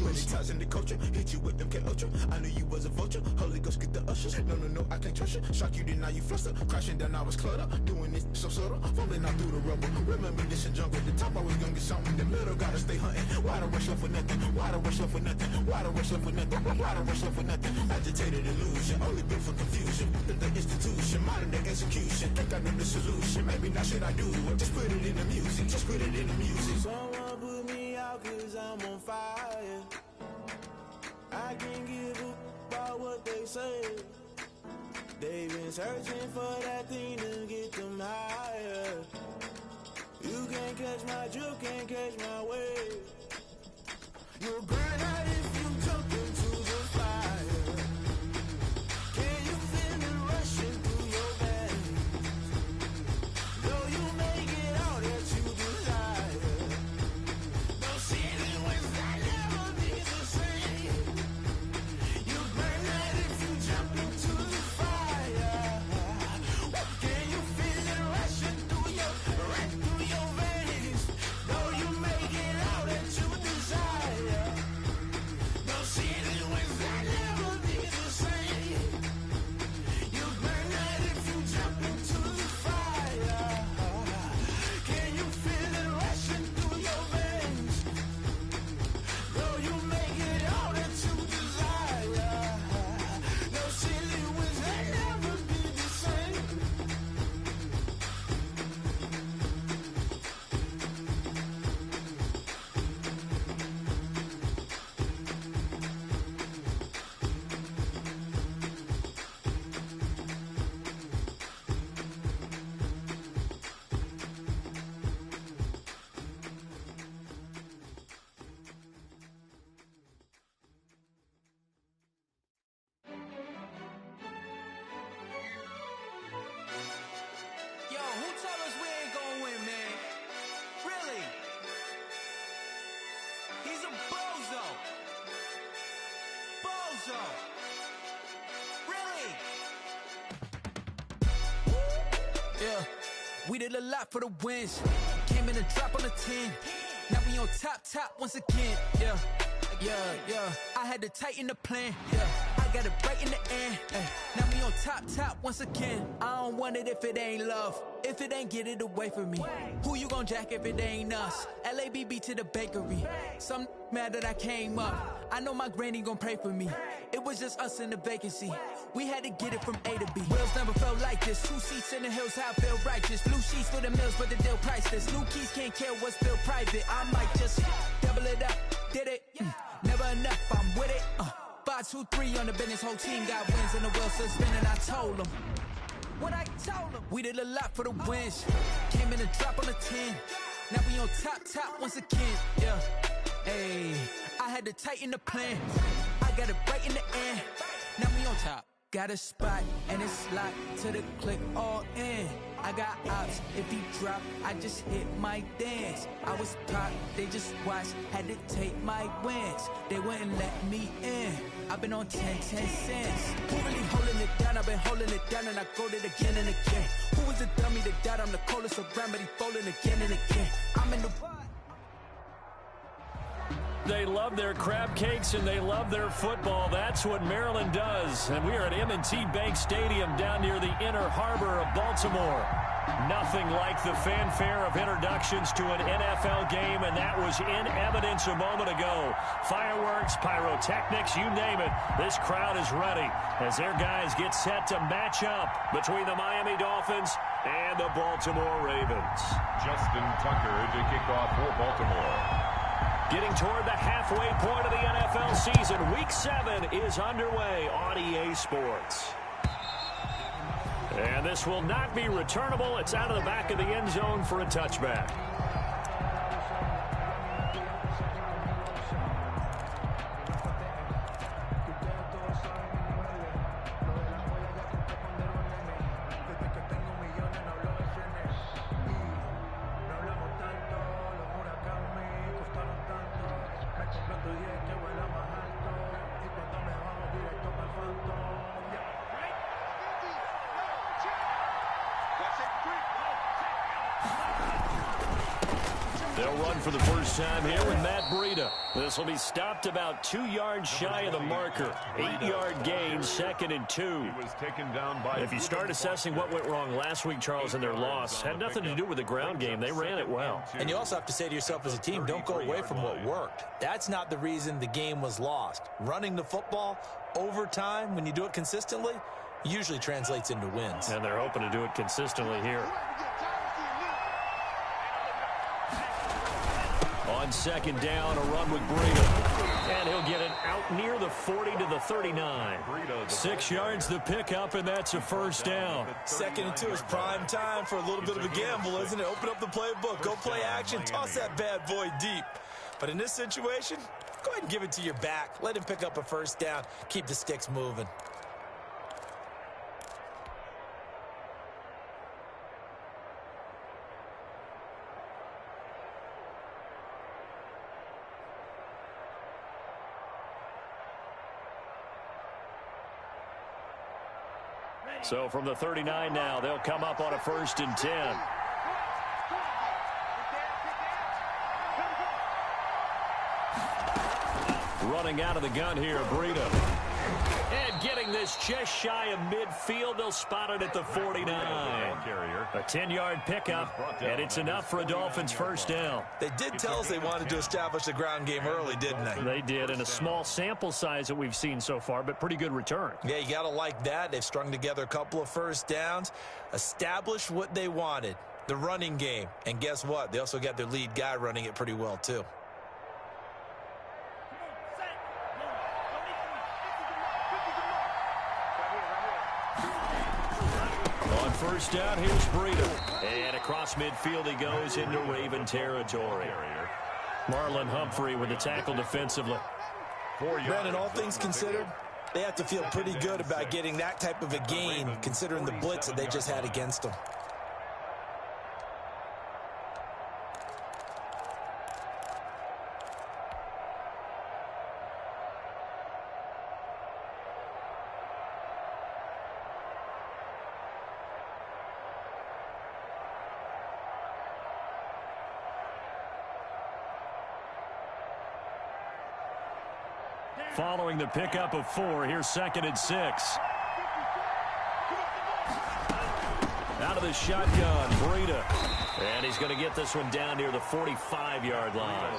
Put it ties in the culture, hit you with them K-Ultra. I knew you was a vulture, Holy Ghost get the ushers. No, I can't trust you. Shock you, then now you fluster. Crashing down, I was cluttered. Doing this so subtle, falling out through the rubble. Remember this in jungle, the top I was gonna get something. The middle gotta stay hunting. Why the rush up for nothing? Why the rush up for nothing? Why the rush up for nothing? Why the rush up for nothing? Agitated illusion, only built for confusion. The institution, modern day execution. Think I know the solution. Maybe not shit I do. Just put it in the music. Just put it in the music. Someone put me out 'cause I'm on fire. I can't give a about what they say. They've been searching for that thing to get them higher. You can't catch my drift, can't catch my wave. You'll burn out if you jump into the fire. Can you feel it rushing through your veins? Though you make it all that you desire. No ceiling wins, I never be the same. You burn out if you jump into the fire. Can you feel it rushing through your veins? Though you make it all that you desire. No ceiling wins, I never be the same. You burn out if you jump into the fire. Can you feel it rushing through your veins? Though you make it all that you desire. No ceiling wins, I never be the same. Yo, who told us we ain't gonna win, man? Really? He's a bozo. Bozo. Really? Yeah, we did a lot for the wins. Came in a drop on the 10. Now we on top once again. Yeah. I had to tighten the plan. Yeah, I got it right in the end. Ay. Now we on top once again. I don't want it if it ain't love. If it ain't, get it away from me. Who you gon' jack if it ain't us? LABB to the bakery. Some mad that I came up. I know my granny gon' pray for me. It was just us in the vacancy. We had to get it from A to B. Wheels never felt like this. 2 seats in the hills, how I feel righteous. Blue sheets for the mills, but the deal priceless. New keys can't care what's built private. I might just double it up. Did it? Never enough, I'm with it. 5, 2, 3 on the business. Whole team got wins and the wheels still spinning. I told them what I told them. We did a lot for the wins. Came in a drop on the 10. Now we on top once again. Yeah. Hey, I had to tighten the plan. I got it right in the end. Now we on top. Got a spot and it's locked to the click all in. I got ops, if he drop, I just hit my dance. I was pop, they just watched, had to take my wins. They wouldn't let me in. I've been on 10 cents. Who really holding it down? I've been holding it down and I go it again and again. Who was the dummy that died? I'm the coldest around, but he folding again and again. I'm in the... They love their crab cakes and they love their football. That's what Maryland does. And we are at M&T Bank Stadium down near the inner harbor of Baltimore. Nothing like the fanfare of introductions to an NFL game, and that was in evidence a moment ago. Fireworks, pyrotechnics, you name it. This crowd is ready as their guys get set to match up between the Miami Dolphins and the Baltimore Ravens. Justin Tucker to kick off for Baltimore. Getting toward the halfway point of the NFL season. Week 7 is underway on EA Sports. And this will not be returnable. It's out of the back of the end zone for a touchback. They'll run for the first time here with Matt Breida. This will be stopped about 2 yards shy of the marker. 8-yard gain, 2nd and 2. He was taken down by If you start assessing what went wrong last week, Charles, in their loss, had nothing to do with the ground game. They ran it well. And you also have to say to yourself as a team, don't go away from what worked. That's not the reason the game was lost. Running the football over time, when you do it consistently, usually translates into wins. And they're hoping to do it consistently here. On 2nd down, a run with Breida. And he'll get it out near the 40 to the 39. 6 yards the pickup, and that's a first down. 2nd and 2 is prime time for a little bit of a gamble, isn't it? Open up the playbook, go play action, toss that bad boy deep. But in this situation, go ahead and give it to your back. Let him pick up a first down. Keep the sticks moving. So from the 39 now, they'll come up on a 1st and 10. Running out of the gun here, Breida. And getting this just shy of midfield, they'll spot it at the 49. A 10-yard pickup, and it's enough for a Dolphins first down. They did tell us they wanted to establish the ground game early, didn't they? They did, in a small sample size that we've seen so far, but pretty good return. Yeah, you got to like that. They've strung together a couple of first downs, established what they wanted, the running game. And guess what? They also got their lead guy running it pretty well, too. First down, here's Breida. And across midfield he goes into Raven territory. Marlon Humphrey with the tackle defensively. Brandon, all things considered, they have to feel pretty good about getting that type of a gain, considering the blitz that they just had against them. Following the pickup of 4, here's 2nd and 6. Out of the shotgun, Breida. And he's going to get this one down near the 45-yard line.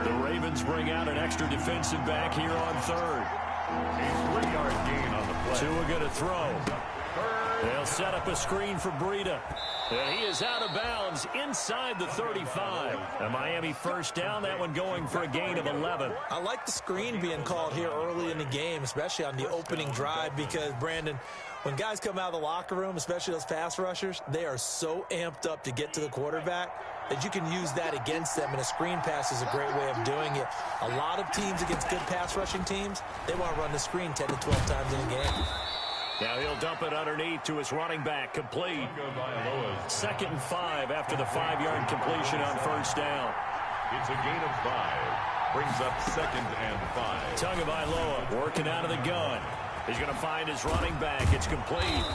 The Ravens bring out an extra defensive back here on 3rd. A 3-yard gain on the play. Tua going to throw. They'll set up a screen for Breida. And he is out of bounds inside the 35. A Miami first down, that one going for a gain of 11. I like the screen being called here early in the game, especially on the opening drive, because, Brandon, when guys come out of the locker room, especially those pass rushers, they are so amped up to get to the quarterback that you can use that against them, and a screen pass is a great way of doing it. A lot of teams against good pass rushing teams, they want to run the screen 10 to 12 times in a game. Now he'll dump it underneath to his running back, complete. 2nd and 5 after the 5-yard completion on first down. It's a gain of 5. Brings up 2nd and 5. Tagovailoa working out of the gun. He's going to find his running back. It's complete.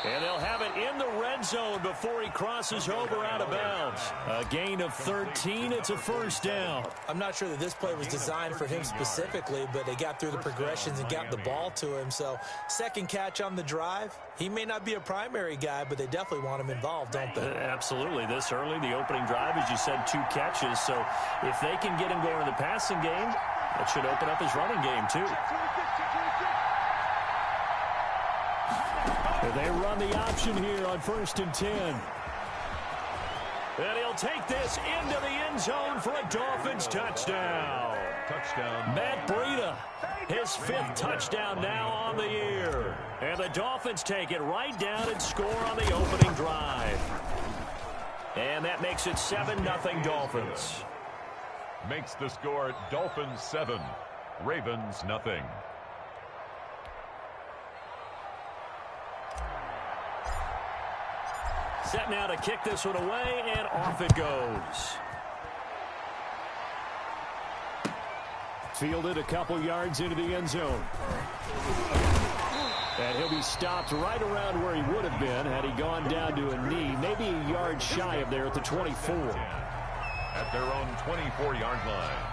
And they'll have it in the red zone before he crosses over out of bounds. A gain of 13. It's a first down. I'm not sure that this play was designed for him specifically, but they got through the progressions and got the ball to him. So, 2nd catch on the drive. He may not be a primary guy, but they definitely want him involved, don't they? Absolutely. This early, the opening drive, as you said, 2 catches. So, if they can get him going in the passing game, that should open up his running game, too. They run the option here on 1st and 10. And he'll take this into the end zone for a Dolphins touchdown. Matt Breida, his 5th touchdown now on the year. And the Dolphins take it right down and score on the opening drive. And that makes it 7-0 Dolphins. Makes the score Dolphins 7, Ravens nothing. Set now to kick this one away, and off it goes. Fielded a couple yards into the end zone. And he'll be stopped right around where he would have been had he gone down to a knee, maybe a yard shy of there at the 24. at their own 24-yard line.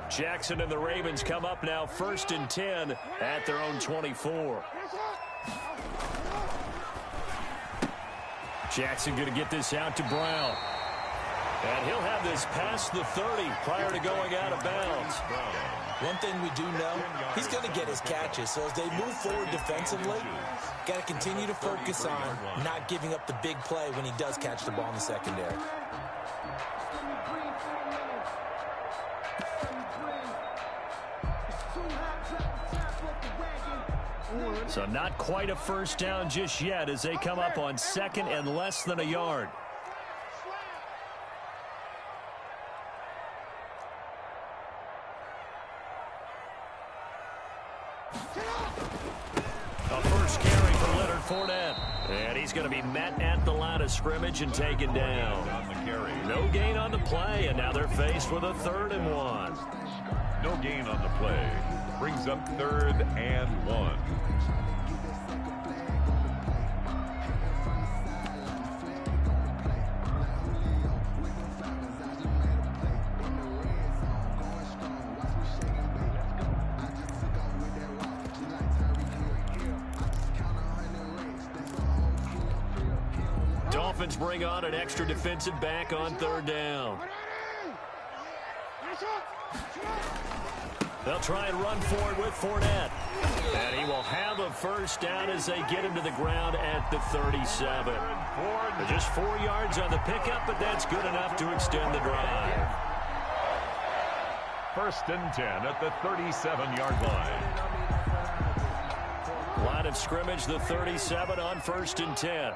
Jackson and the Ravens come up now 1st and 10 at their own 24. Jackson going to get this out to Brown. And he'll have this past the 30 prior to going out of bounds. One thing we do know, he's going to get his catches. So as they move forward defensively, got to continue to focus on not giving up the big play when he does catch the ball in the secondary. So not quite a first down just yet as they come up on 2nd and less than a yard. A first carry for Leonard Fournette. And he's going to be met at the line of scrimmage and taken down. No gain on the play, and now they're faced with a 3rd and 1. No gain on the play. Brings up 3rd and 1. Dolphins bring on an extra defensive back on 3rd down. They'll try and run forward with Fournette. And he will have a first down as they get him to the ground at the 37. Just 4 yards on the pickup, but that's good enough to extend the drive. 1st and 10 at the 37-yard line. Line of scrimmage, the 37 on 1st and 10.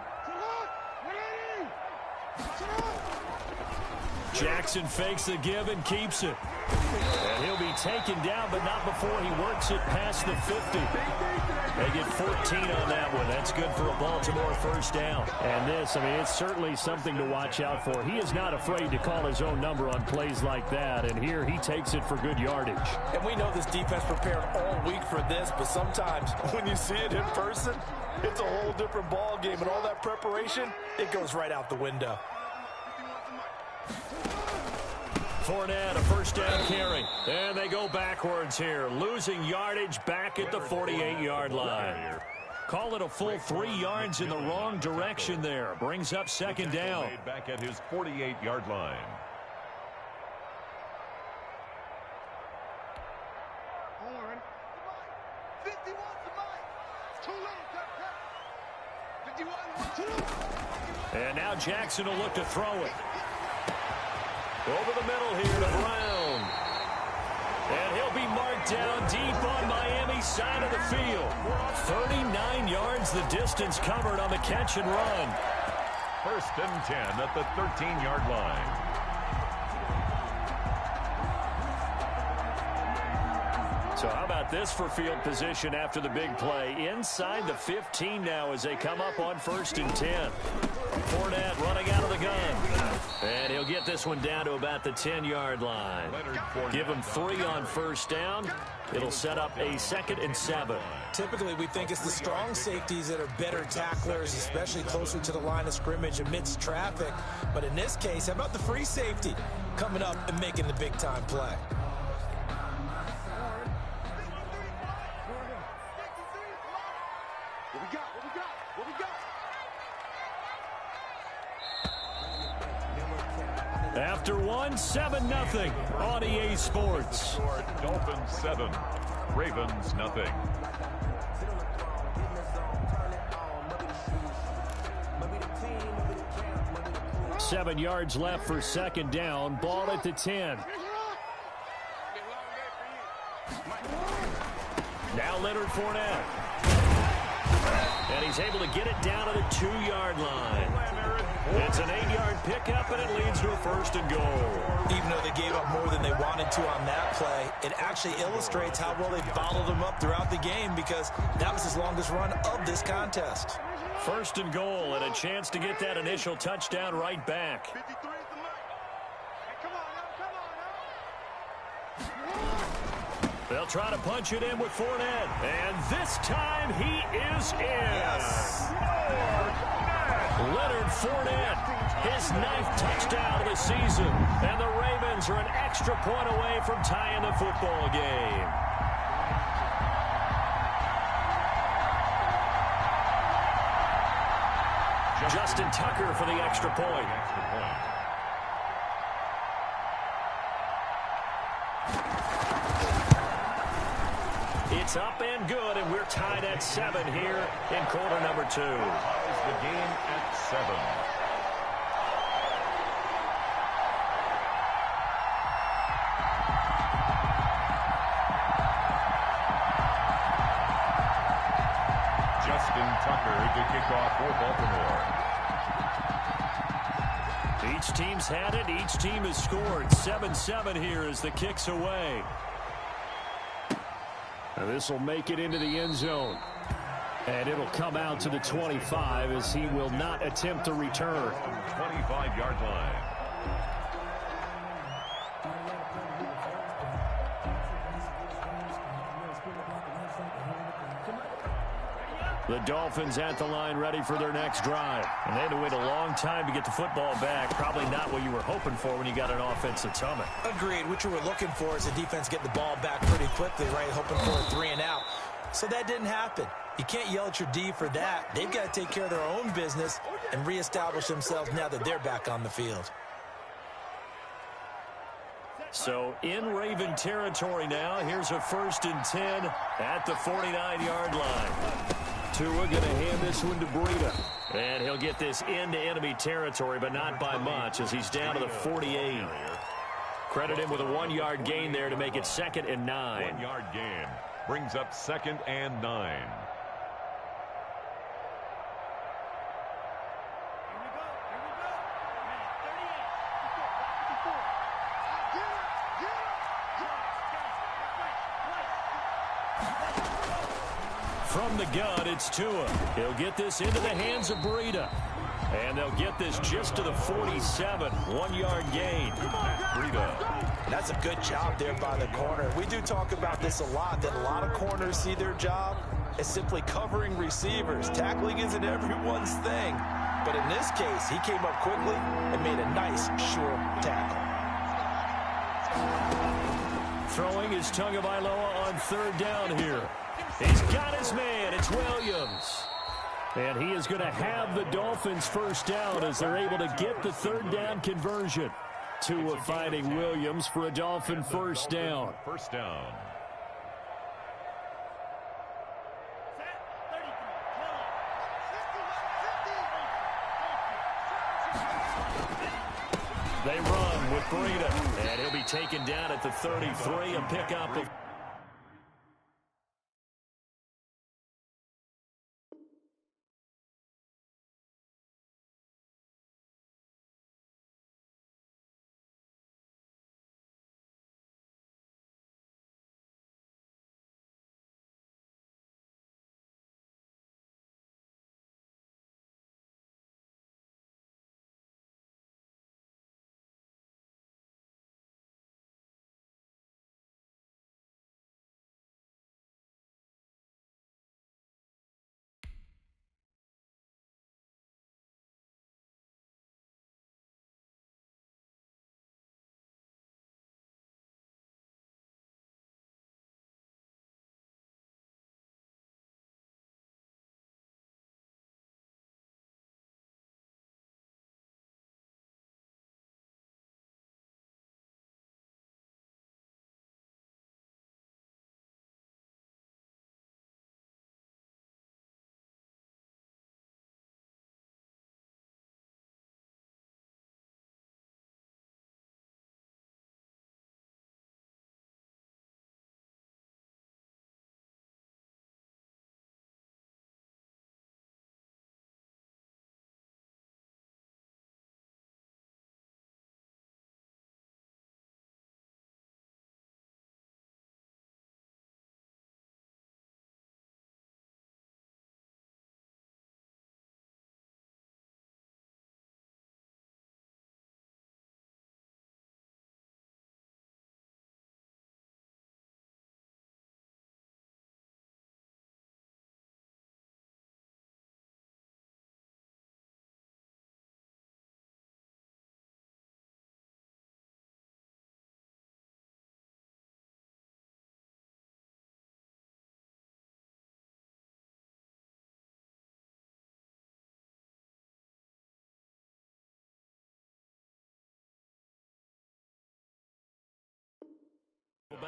Jackson fakes the give and keeps it. And he'll be taken down, but not before he works it past the 50. They get 14 on that one. That's good for a Baltimore first down. And this, I mean, it's certainly something to watch out for. He is not afraid to call his own number on plays like that, and here he takes it for good yardage. And we know this defense prepared all week for this, but sometimes when you see it in person, it's a whole different ball game, and all that preparation, it goes right out the window. Fournette, a first down carry. And they go backwards here, losing yardage back at the 48-yard line. Call it a full 3 yards in the wrong direction there. Brings up 2nd down. Back at his 48-yard line. And now Jackson will look to throw it. Over the middle here to Brown. And he'll be marked down deep on Miami's side of the field. 39 yards the distance covered on the catch and run. 1st and 10 at the 13-yard line. So how about this for field position after the big play? Inside the 15 now as they come up on 1st and 10. Fournette running out of the gun. And he'll get this one down to about the 10-yard line. Give him 3 on first down. It'll set up a 2nd and 7. Typically, we think it's the strong safeties that are better tacklers, especially closer to the line of scrimmage amidst traffic. But in this case, how about the free safety coming up and making the big-time play? After one, 7-0 on EA Sports. Dolphins 7, Ravens nothing. Seven yards left for 2nd down. Ball at the 10. Now Leonard Fournette. And he's able to get it down to the 2-yard line. It's an 8-yard pickup, and it leads to a 1st and goal. Even though they gave up more than they wanted to on that play, it actually illustrates how well they followed them up throughout the game, because that was his longest run of this contest. 1st and goal, and a chance to get that initial touchdown right back. They'll try to punch it in with Fournette. And this time he is in. Yes. Leonard Fournette, his 9th touchdown of the season. And the Ravens are an extra point away from tying the football game. Justin Tucker for the extra point. It's up and good, and we're tied at 7 here in quarter number 2. Ties the game at 7. Justin Tucker to kick off for Baltimore. Each team's had it. Each team has scored. 7-7 here as the kick's away. And this will make it into the end zone. And it'll come out to the 25 as he will not attempt to return. 25-yard line. The Dolphins at the line ready for their next drive. And they had to wait a long time to get the football back. Probably not what you were hoping for when you got an offense that's humming. Agreed. What you were looking for is the defense getting the ball back pretty quickly, right? Hoping for a 3 and out. So that didn't happen. You can't yell at your D for that. They've got to take care of their own business and reestablish themselves now that they're back on the field. So in Raven territory now. Here's a 1st and 10 at the 49-yard line. Tua going to hand this one to Breida. And he'll get this into enemy territory, but not by much as he's down to the 48. Credit him with a 1-yard gain there to make it 2nd and 9. 1-yard gain brings up 2nd and 9. From the gun, it's Tua. He'll get this into the hands of Breida. And they'll get this just to the 47. 1-yard gain. Breida. That's a good job there by the corner. We do talk about this a lot, that a lot of corners see their job as simply covering receivers. Tackling isn't everyone's thing. But in this case, he came up quickly and made a nice, sure tackle. Throwing is Tagovailoa on 3rd down here. He's got his man. It's Williams. And he is going to have the Dolphins 1st down as they're able to get the 3rd down conversion. Tua finding Williams for a Dolphin 1st down. 1st down. They run with Breida. And he'll be taken down at the 33. A pickup of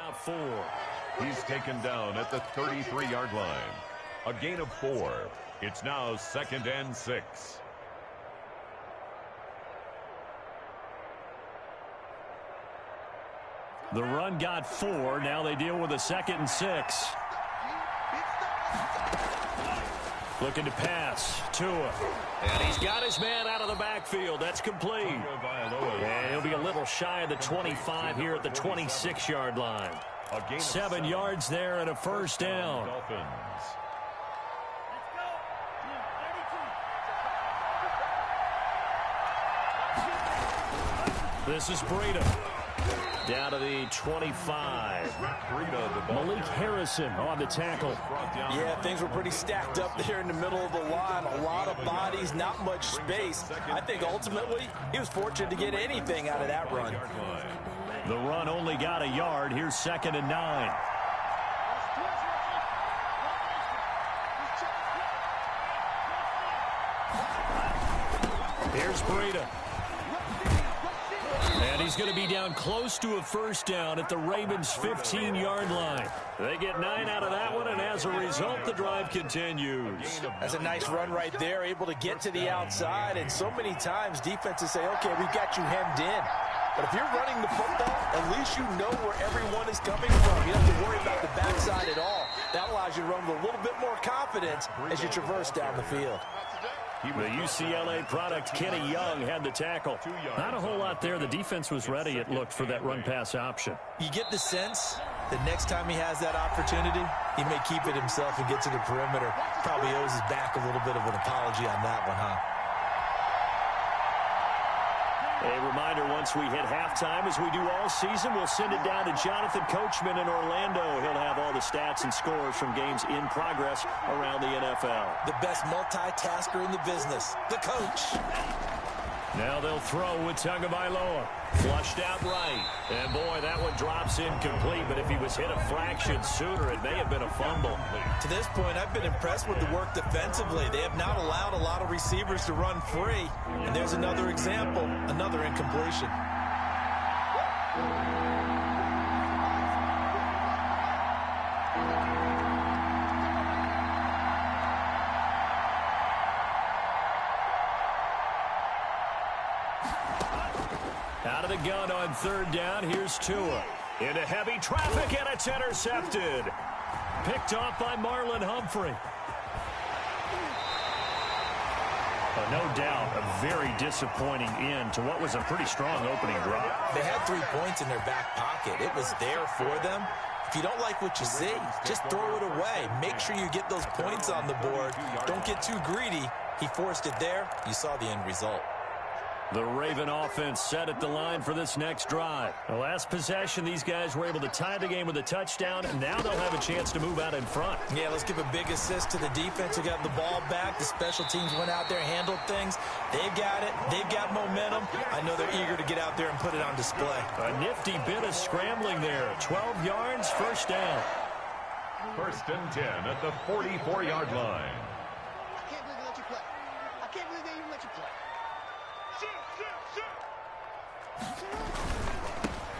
about 4. He's taken down at the 33-yard line. A gain of 4. It's now 2nd and 6. The run got 4. Now they deal with a 2nd and 6. Looking to pass. Tua. And he's got his man out of the backfield. That's complete. And he'll be a little shy of the 25 here at the 26-yard line. 7 yards there and a first down. This is Breida. Down to the 25. Malik Harrison on the tackle. Yeah, things were pretty stacked up there in the middle of the line. A lot of bodies, not much space. I think ultimately he was fortunate to get anything out of that run. The run only got a yard. Here's 2nd and 9. Here's Breida. And he's going to be down close to a first down at the Ravens' 15-yard line. They get 9 out of that one, and as a result, the drive continues. That's a nice run right there, able to get to the outside. And so many times defenses say, okay, we've got you hemmed in. But if you're running the football, at least you know where everyone is coming from. You don't have to worry about the backside at all. That allows you to run with a little bit more confidence as you traverse down the field. The UCLA product, Kenny Young, had the tackle. Not a whole lot there. The defense was ready, it looked, for that run-pass option. You get the sense that next time he has that opportunity, he may keep it himself and get to the perimeter. Probably owes his back a little bit of an apology on that one, huh? A reminder, once we hit halftime, as we do all season, we'll send it down to Jonathan Coachman in Orlando. He'll have all the stats and scores from games in progress around the NFL. The best multitasker in the business, the coach. Now they'll throw with Tagovailoa. Flushed out right. And, boy, that one drops incomplete. But if he was hit a fraction sooner, it may have been a fumble. To this point, I've been impressed with the work defensively. They have not allowed a lot of receivers to run free. And there's another example, another incompletion. Out of the gun on 3rd down. Here's Tua. Into heavy traffic, and it's intercepted. Picked off by Marlon Humphrey. No doubt, a very disappointing end to what was a pretty strong opening drive. They had 3 points in their back pocket. It was there for them. If you don't like what you see, just throw it away. Make sure you get those points on the board. Don't get too greedy. He forced it there. You saw the end result. The Raven offense set at the line for this next drive. The last possession, these guys were able to tie the game with a touchdown, and now they'll have a chance to move out in front. Yeah, let's give a big assist to the defense who got the ball back. The special teams went out there, handled things. They've got it. They've got momentum. I know they're eager to get out there and put it on display. A nifty bit of scrambling there. 12 yards, first down. 1st and 10 at the 44-yard line. I can't believe they let you play. I can't believe they even let you play.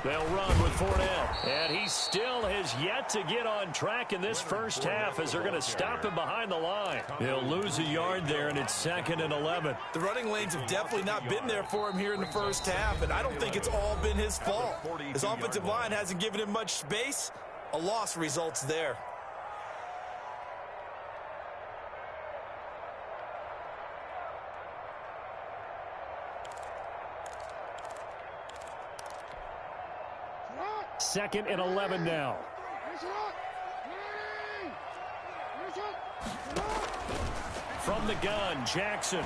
They'll run with Fournette. And he still has yet to get on track in this first half as they're going to stop him behind the line. He'll lose a yard there, and it's 2nd and 11. The running lanes have definitely not been there for him here in the first half, and I don't think it's all been his fault. His offensive line hasn't given him much space. A loss results there. Second and 11 now. From the gun, Jackson.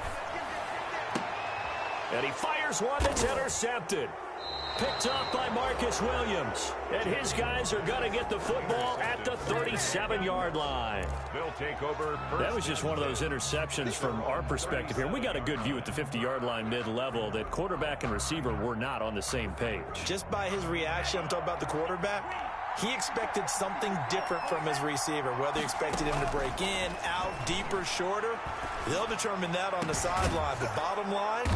And he fires one that's intercepted. Picked off by Marcus Williams. And his guys are going to get the football at the 37-yard line. They'll take over. That was just one of those interceptions from our perspective here. We got a good view at the 50-yard line mid-level that quarterback and receiver were not on the same page. Just by his reaction, I'm talking about the quarterback, he expected something different from his receiver, whether he expected him to break in, out, deeper, shorter. They'll determine that on the sideline. But bottom line,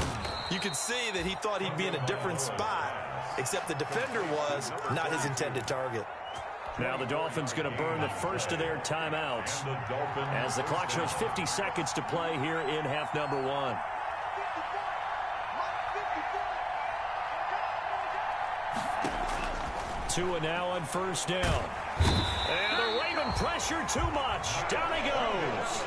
you can see that he thought he'd be in a different spot, except the defender was not his intended target. Now the Dolphins going to burn the first of their timeouts as the clock shows 50 seconds to play here in half number 1. Tua now on first down. And the Raven pressure too much. Down he goes.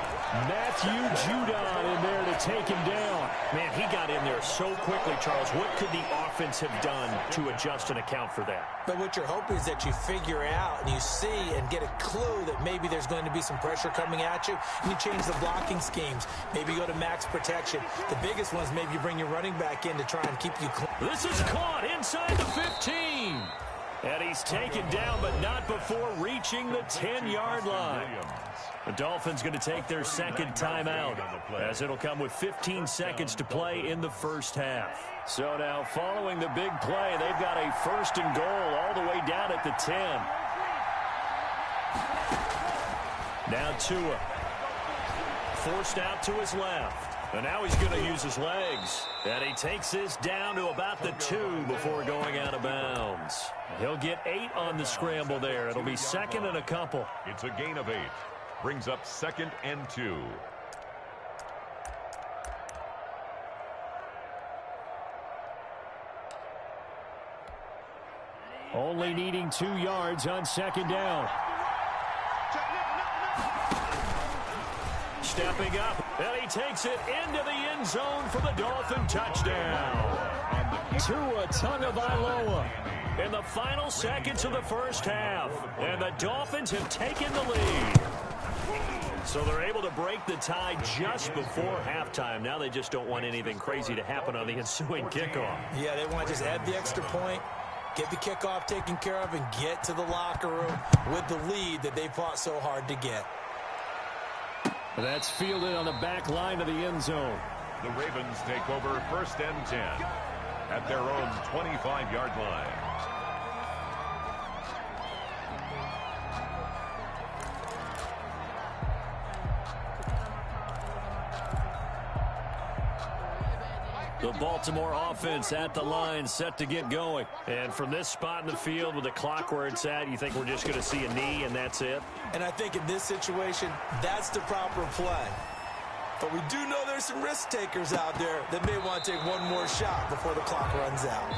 Matthew Judon in there to take him down. Man, he got in there so quickly, Charles. What could the offense have done to adjust and account for that? But what you're hoping is that you figure out and you see and get a clue that maybe there's going to be some pressure coming at you, and you change the blocking schemes. Maybe go to max protection. The biggest one is maybe you bring your running back in to try and keep you clean. This is caught inside the 15. And he's taken down, but not before reaching the 10-yard line. The Dolphins going to take their second timeout, as it'll come with 15 seconds to play in the first half. So now, following the big play, they've got a first and goal all the way down at the 10. Now Tua. Forced out to his left. And now he's going to use his legs. And he takes this down to about the 2 before going out of bounds. He'll get 8 on the scramble there. It'll be second and a couple. It's a gain of 8. Brings up 2nd and 2. Only needing 2 yards on second down. Stepping up, and he takes it into the end zone for the Dolphin touchdown. Tua Tagovailoa in the final seconds of the first half. And the Dolphins have taken the lead. So they're able to break the tie just before halftime. Now they just don't want anything crazy to happen on the ensuing kickoff. Yeah, they want to just add the extra point, get the kickoff taken care of, and get to the locker room with the lead that they fought so hard to get. That's fielded on the back line of the end zone. The Ravens take over 1st and 10 at their own 25-yard line. The Baltimore offense at the line, set to get going. And from this spot in the field with the clock where it's at, you think we're just going to see a knee and that's it? And I think in this situation, that's the proper play. But we do know there's some risk takers out there that may want to take one more shot before the clock runs out.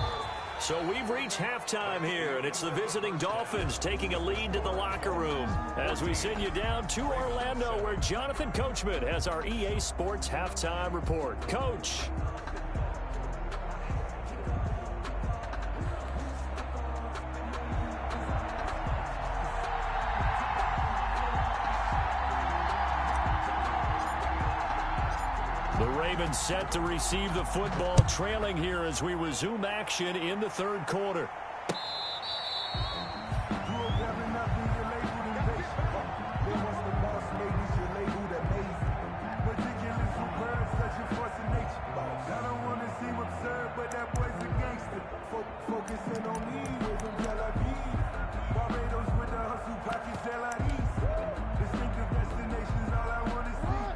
So we've reached halftime here, and it's the visiting Dolphins taking a lead to the locker room as we send you down to Orlando, where Jonathan Coachman has our EA Sports halftime report. Coach. The Ravens set to receive the football, trailing here as we resume action in the third quarter.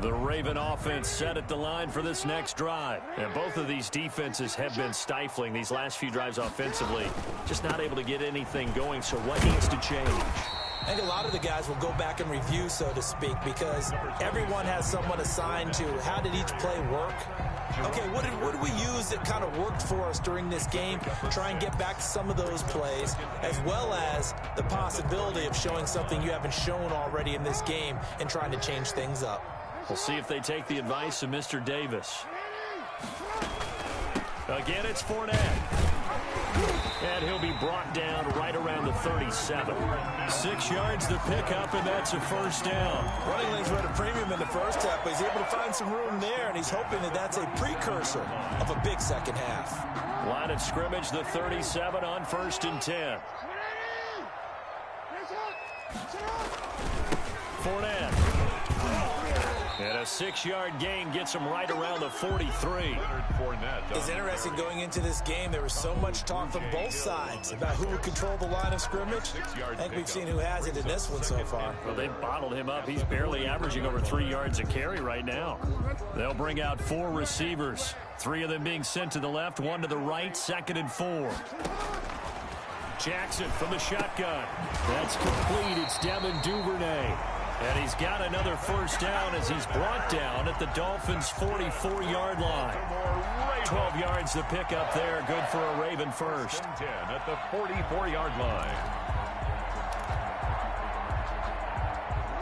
The Raven offense set at the line for this next drive. And both of these defenses have been stifling these last few drives offensively. Just not able to get anything going, so what needs to change? I think a lot of the guys will go back and review, so to speak, because everyone has someone assigned to how did each play work. Okay, what did we use that kind of worked for us during this game? Try and get back to some of those plays, as well as the possibility of showing something you haven't shown already in this game and trying to change things up. We'll see if they take the advice of Mr. Davis. Again, it's Fournette. And he'll be brought down right around the 37. 6 yards to pick up, and that's a first down. Running lanes were at a premium in the first half, but he's able to find some room there, and he's hoping that that's a precursor of a big second half. Line of scrimmage, the 37 on 1st and 10. Fournette. And a 6-yard gain gets him right around the 43. It's interesting going into this game. There was so much talk from both sides about who would control the line of scrimmage. I think we've seen who has it in this one so far. Well, they've bottled him up. He's barely averaging over 3 yards a carry right now. They'll bring out 4 receivers. 3 of them being sent to the left, 1 to the right, 2nd and 4. Jackson from the shotgun. That's complete. It's Devin Duvernay. And he's got another first down as he's brought down at the Dolphins' 44-yard line. 12 yards to pick up there. Good for a Raven first. 10 at the 44-yard line.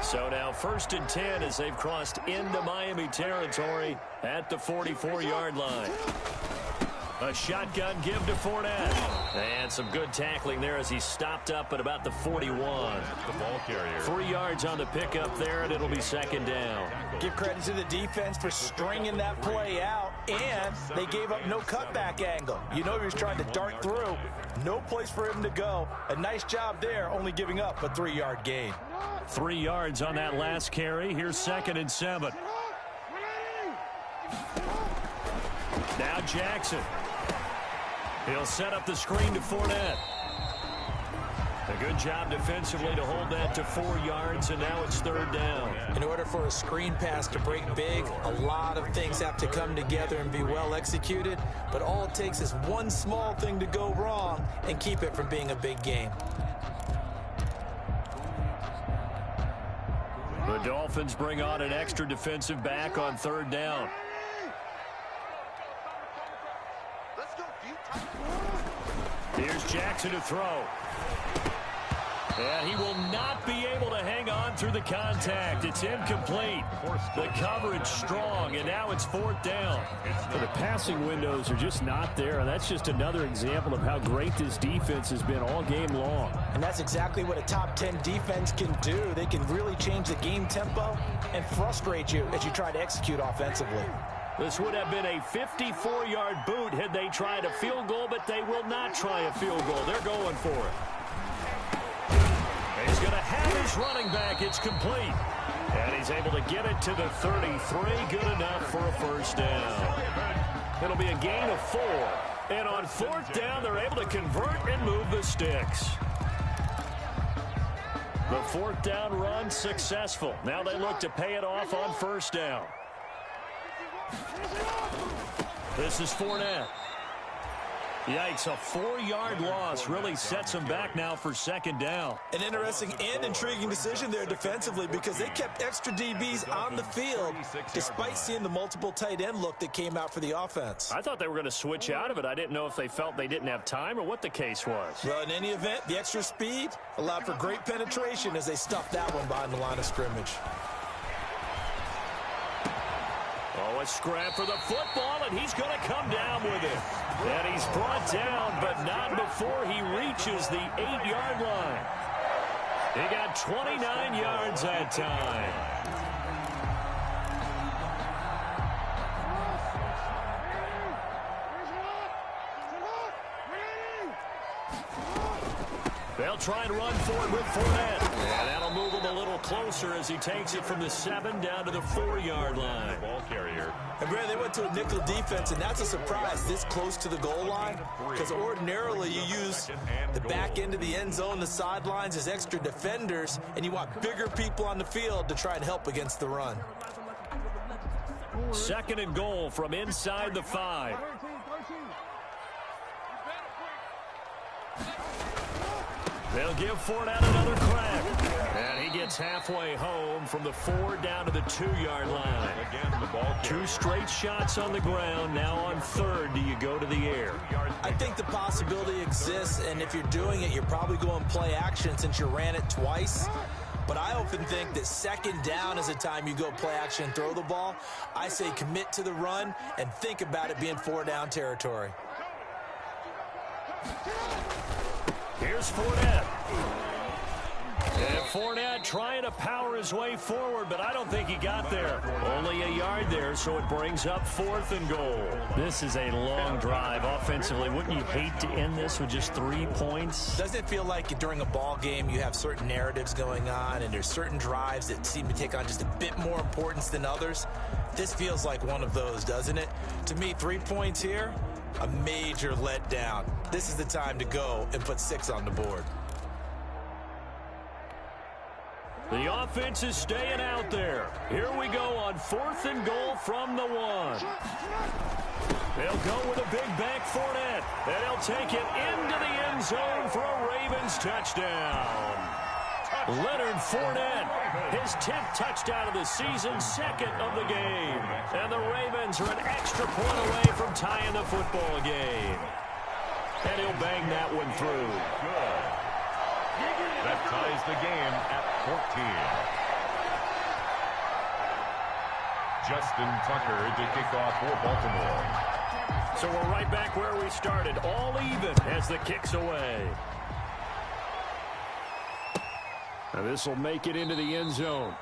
So now 1st and 10 as they've crossed into Miami territory at the 44-yard line. A shotgun give to Fournette. And some good tackling there as he stopped up at about the 41. The ball carrier. 3 yards on the pickup there, and it'll be 2nd down. Give credit to the defense for stringing that play out, and they gave up no cutback angle. You know he was trying to dart through. No place for him to go. A nice job there, only giving up a 3-yard gain. 3 yards on that last carry. Here's 2nd and 7. Now Jackson. He'll set up the screen to Fournette. A good job defensively to hold that to 4 yards, and now it's 3rd down. In order for a screen pass to break big, a lot of things have to come together and be well executed, but all it takes is one small thing to go wrong and keep it from being a big game. The Dolphins bring on an extra defensive back on 3rd down. Here's Jackson to throw. And he will not be able to hang on through the contact. It's incomplete. The coverage strong, and now it's 4th down. The passing windows are just not there, and that's just another example of how great this defense has been all game long. And that's exactly what a top 10 defense can do. They can really change the game tempo and frustrate you as you try to execute offensively. This would have been a 54-yard boot had they tried a field goal, but they will not try a field goal. They're going for it. He's going to have his running back. It's complete. And he's able to get it to the 33. Good enough for a first down. It'll be a gain of 4. And on 4th down, they're able to convert and move the sticks. The 4th down run successful. Now they look to pay it off on 1st down. This is Fournette. Yikes, a 4-yard loss really sets them back now for 2nd down. An interesting and intriguing decision there defensively because they kept extra DBs on the field despite seeing the multiple tight end look that came out for the offense. I thought they were going to switch out of it. I didn't know if they felt they didn't have time or what the case was. Well, in any event, the extra speed allowed for great penetration as they stuffed that one behind the line of scrimmage. Oh, a scrap for the football, and he's going to come down with it. And he's brought down, but not before he reaches the 8-yard line. He got 29 yards that time. They'll try and run forward with Fournette. And that'll move him a little closer as he takes it from the 7 down to the 4-yard line. Ball carrier. And, Brad, they went to a nickel defense, and that's a surprise this close to the goal line because ordinarily you use the back end of the end zone, the sidelines as extra defenders, and you want bigger people on the field to try and help against the run. 2nd and goal from inside the 5. They'll give Fournette another crack. And he gets halfway home from the 4 down to the 2-yard line. Again, the ball carrier. 2 straight shots on the ground. Now on 3rd, do you go to the air? I think the possibility exists, and if you're doing it, you're probably going play action since you ran it twice. But I often think that 2nd down is the time you go play action and throw the ball. I say commit to the run and think about it being 4-down territory. Here's Fournette. And Fournette trying to power his way forward, but I don't think he got there. Only a yard there, so it brings up 4th and goal. This is a long drive offensively. Wouldn't you hate to end this with just 3 points? Doesn't it feel like during a ball game you have certain narratives going on and there's certain drives that seem to take on just a bit more importance than others? This feels like one of those, doesn't it? To me, 3 points here, a major letdown. This is the time to go and put 6 on the board. The offense is staying out there. Here we go on 4th and goal from the 1. They'll go with a big bank Fournette, and he'll take it into the end zone for a Ravens touchdown. Leonard Fournette, his 10th touchdown of the season, second of the game. And the Ravens are an extra point away from tying the football game. And he'll bang that one through. Good. That ties the game at 14. Justin Tucker to kick off for Baltimore. So we're right back where we started, all even as the kick's away. Now this will make it into the end zone.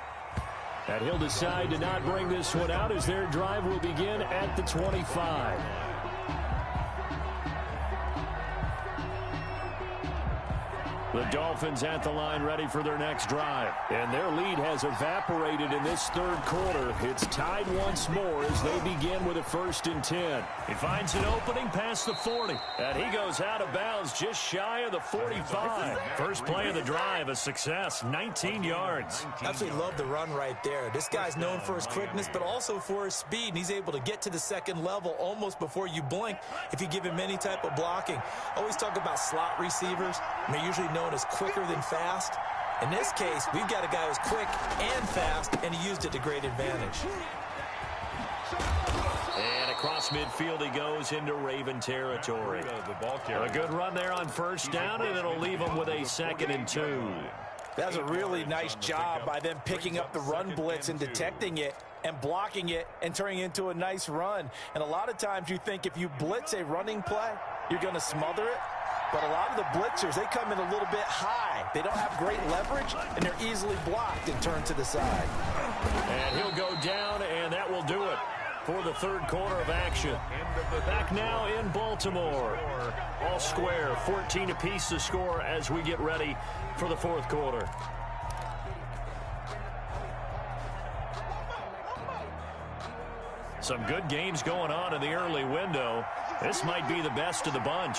And he'll decide to not bring this one out as their drive will begin at the 25. The Dolphins at the line ready for their next drive. And their lead has evaporated in this third quarter. It's tied once more as they begin with a 1st and 10. He finds an opening past the 40. And he goes out of bounds just shy of the 45. First play of the drive, a success, 19 yards. Absolutely love the run right there. This guy's known for his quickness, but also for his speed. And he's able to get to the second level almost before you blink if you give him any type of blocking. Always talk about slot receivers. They're usually known as quicker than fast. In this case, we've got a guy who's quick and fast, and he used it to great advantage. And across midfield he goes into Raven territory. A good run there on first down, and it'll leave him with a 2nd and 2. That's a really nice job by them picking up the run blitz and detecting it and blocking it and turning it into a nice run. And a lot of times you think if you blitz a running play, you're going to smother it. But a lot of the blitzers, they come in a little bit high. They don't have great leverage, and they're easily blocked and turned to the side. And he'll go down, and that will do it for the third quarter of action. Back now in Baltimore. All square, 14 apiece to score as we get ready for the fourth quarter. Some good games going on in the early window. This might be the best of the bunch.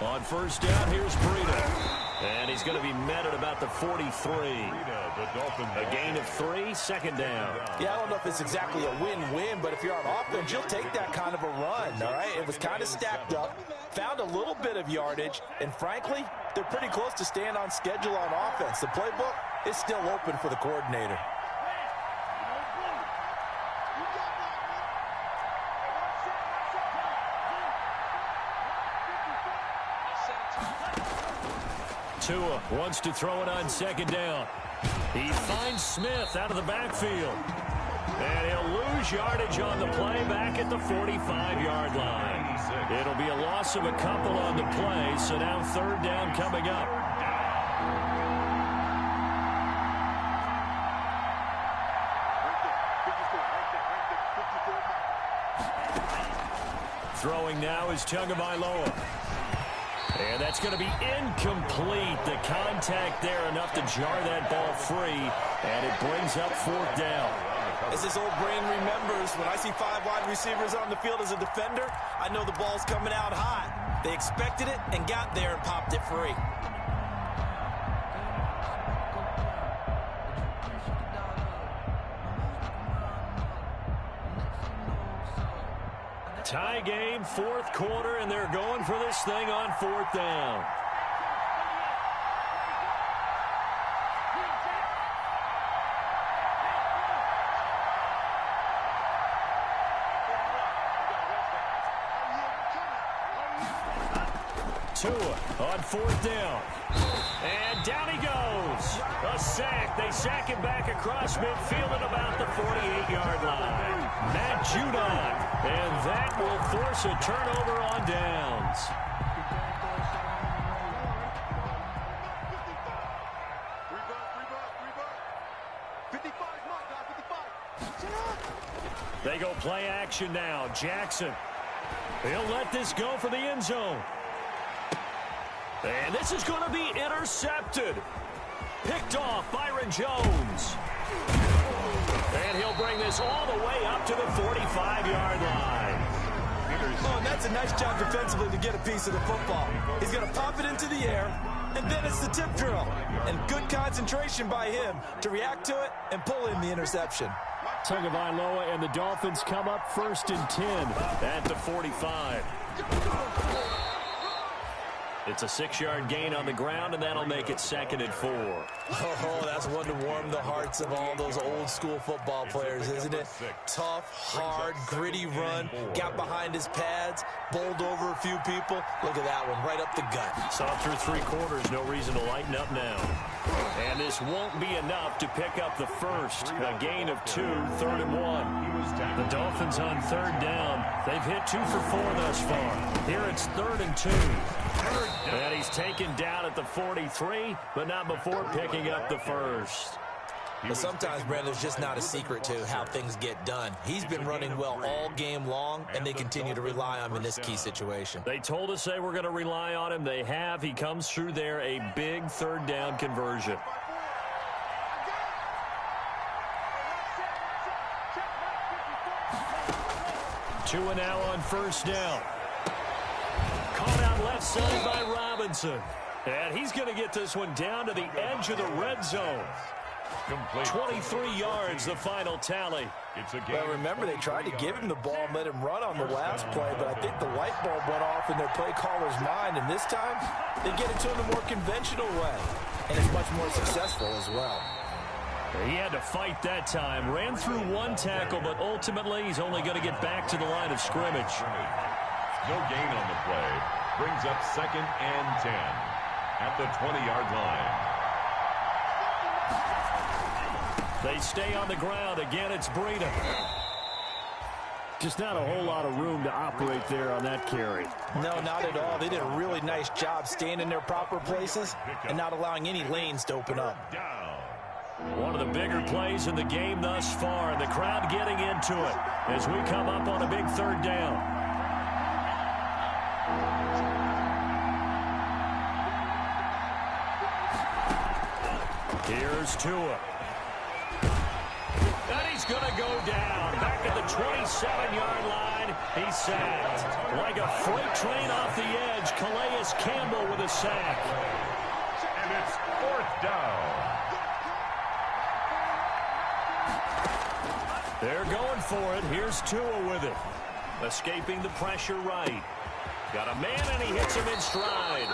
On first down, here's Breida. And he's going to be met at about the 43. A gain of 3, 2nd down. Yeah, I don't know if it's exactly a win-win, but if you're on offense, you'll take that kind of a run, all right? It was kind of stacked up, found a little bit of yardage, and frankly, they're pretty close to staying on schedule on offense. The playbook is still open for the coordinator. Tua wants to throw it on 2nd down. He finds Smith out of the backfield. And he'll lose yardage on the play back at the 45-yard line. It'll be a loss of a couple on the play, so now 3rd down coming up. Throwing now is Tagovailoa. And that's going to be incomplete. The contact there enough to jar that ball free. And it brings up 4th down. As this old brain remembers, when I see 5 wide receivers on the field as a defender, I know the ball's coming out hot. They expected it and got there and popped it free. Tie game, 4th quarter, and they're going for this thing on 4th down. Tua on 4th down. And down he goes. A sack. They sack him back across midfield at about the 48-yard line. Matt Judon. And that will force a turnover on downs. They go play action now. Jackson. He'll let this go for the end zone. And this is going to be intercepted. Picked off Byron Jones. And he'll bring this all the way up to the 45-yard line. Oh, and that's a nice job defensively to get a piece of the football. He's going to pop it into the air, And then it's the tip drill. And good concentration by him to react to it and pull in the interception. Tagovailoa and the Dolphins come up 1st and 10 at the 45. It's a 6-yard gain on the ground, and that'll make it 2nd and 4. Oh, that's one to warm the hearts of all those old-school football players, isn't it? Tough, hard, gritty run, got behind his pads, bowled over a few people. Look at that one, right up the gut. Saw through 3 quarters, no reason to lighten up now. And this won't be enough to pick up the first. A gain of 2, 3rd and 1. The Dolphins on 3rd down. They've hit 2 for 4 thus far. Here it's 3rd and 2. And he's taken down at the 43, but not before picking up the first. But sometimes, Brandon, it's just not a secret to how things get done. He's been running well all game long, and they continue to rely on him in this key situation. They told us they were going to rely on him. They have. He comes through there, a big 3rd down conversion. Two and now on 1st down. Caught out left side by Robinson. And he's going to get this one down to the edge of the red zone. 23 yards, the final tally. Well, remember, they tried to give him the ball and let him run on the last play, but I think the light bulb went off in their play caller's mind, and this time they get it to him the more conventional way, and it's much more successful as well. He had to fight that time. Ran through 1 tackle, but ultimately he's only going to get back to the line of scrimmage. No gain on the play. Brings up 2nd and 10 at the 20-yard line. They stay on the ground. Again, it's Breida. Just not a whole lot of room to operate there on that carry. No, not at all. They did a really nice job staying in their proper places and not allowing any lanes to open up. One of the bigger plays in the game thus far, and the crowd getting into it as we come up on a big 3rd down. Here's Tua. And he's going to go down. Back at the 27-yard line. He's sacked. Like a freight train off the edge, Calais Campbell with a sack. And it's 4th down. They're going for it. Here's Tua with it. Escaping the pressure right. Got a man, and he hits him in stride.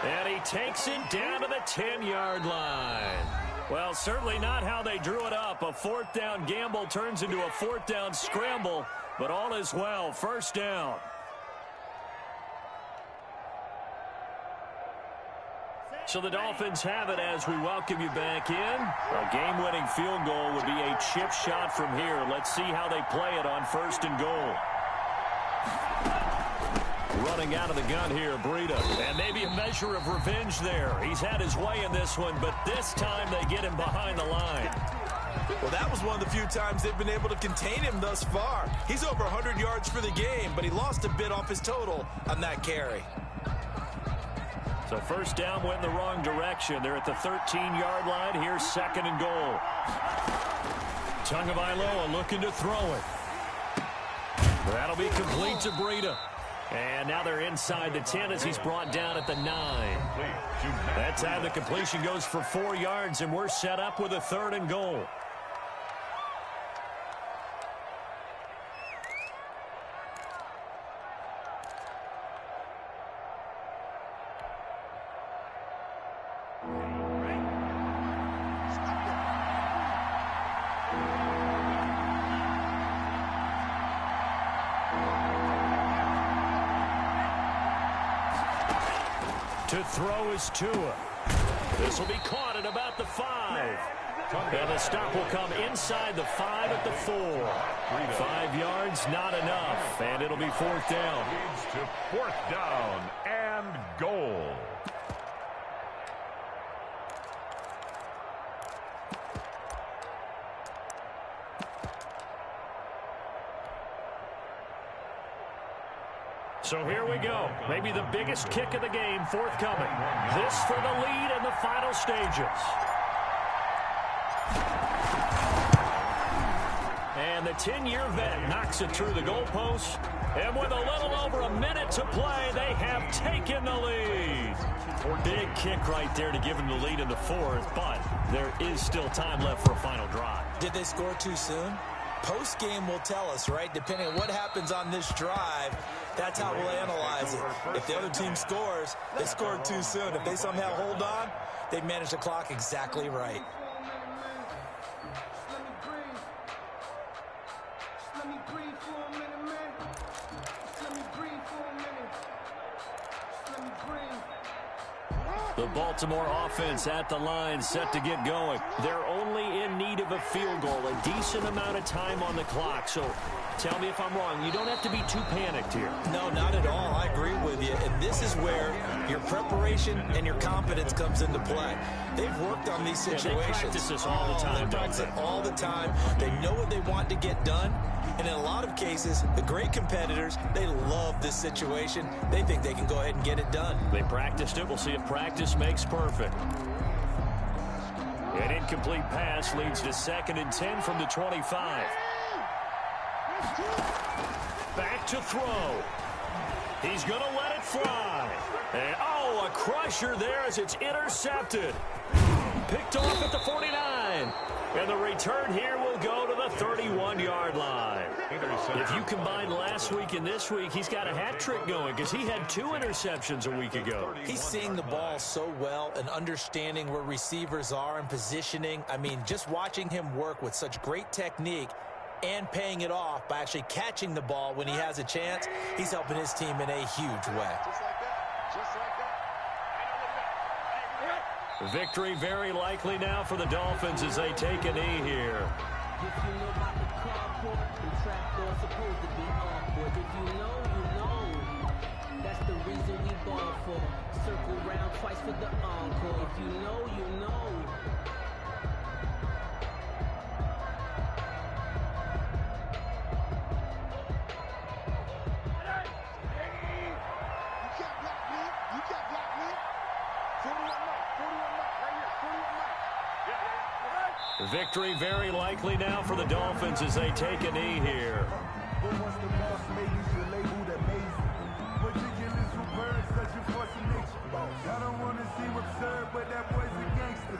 And he takes it down to the 10-yard line. Well, certainly not how they drew it up. A 4th down gamble turns into a 4th down scramble, but all is well. 1st down. So the Dolphins have it as we welcome you back in. A game-winning field goal would be a chip shot from here. Let's see how they play it on 1st and goal. Running out of the gun here, Breida. And maybe a measure of revenge there. He's had his way in this one, but this time they get him behind the line. Well, that was one of the few times they've been able to contain him thus far. He's over 100 yards for the game, but he lost a bit off his total on that carry. So 1st down went in the wrong direction. They're at the 13-yard line. Here's 2nd and goal. Tagovailoa looking to throw it. That'll be complete to Breida. And now they're inside the 10 as he's brought down at the 9. That time the completion goes for 4 yards, and we're set up with a 3rd and goal. To throw is Tua. This will be caught at about the 5. And the stop will come inside the 5 at the 4. 5 yards, not enough. And it'll be 4th down. Leads to 4th down and goal. So here we go. Maybe the biggest kick of the game forthcoming. This for the lead in the final stages. And the 10-year vet knocks it through the goalpost. And with a little over a minute to play, they have taken the lead. Big kick right there to give them the lead in the fourth, but there is still time left for a final drive. Did they score too soon? Post-game will tell us, right? Depending on what happens on this drive, that's how we'll analyze it. If the other team scores, they scored too soon. If they somehow hold on, they manage the clock exactly right. The Baltimore offense at the line, set to get going. They're only in need of a field goal, a decent amount of time on the clock. So tell me if I'm wrong. You don't have to be too panicked here. No, not at all. I agree with you. And this is where your preparation and your confidence comes into play. They've worked on these situations. They practice this all the time. They practice it all the time. They know what they want to get done. And in a lot of cases, the great competitors, they love this situation. They think they can go ahead and get it done. They practiced it. We'll see if practice makes perfect. An incomplete pass leads to 2nd and 10 from the 25. Back to throw. He's going to let it fly. And, a crusher there as it's intercepted. Picked off at the 49. And the return here will go to the 31-yard line. If you combine last week and this week, he's got a hat trick going because he had 2 interceptions a week ago. He's seeing the ball so well and understanding where receivers are and positioning. I mean, just watching him work with such great technique and paying it off by actually catching the ball when he has a chance, he's helping his team in a huge way. Victory very likely now for the Dolphins as they take a knee here. If you know about the carport, the trapdoor supposed to be awkward. If you know, you know. That's the reason we ball for. Circle round twice for the encore. If you know, you know. Victory very likely now for the Dolphins as they take a knee here. I don't want to seem absurd, but that boy's a gangster.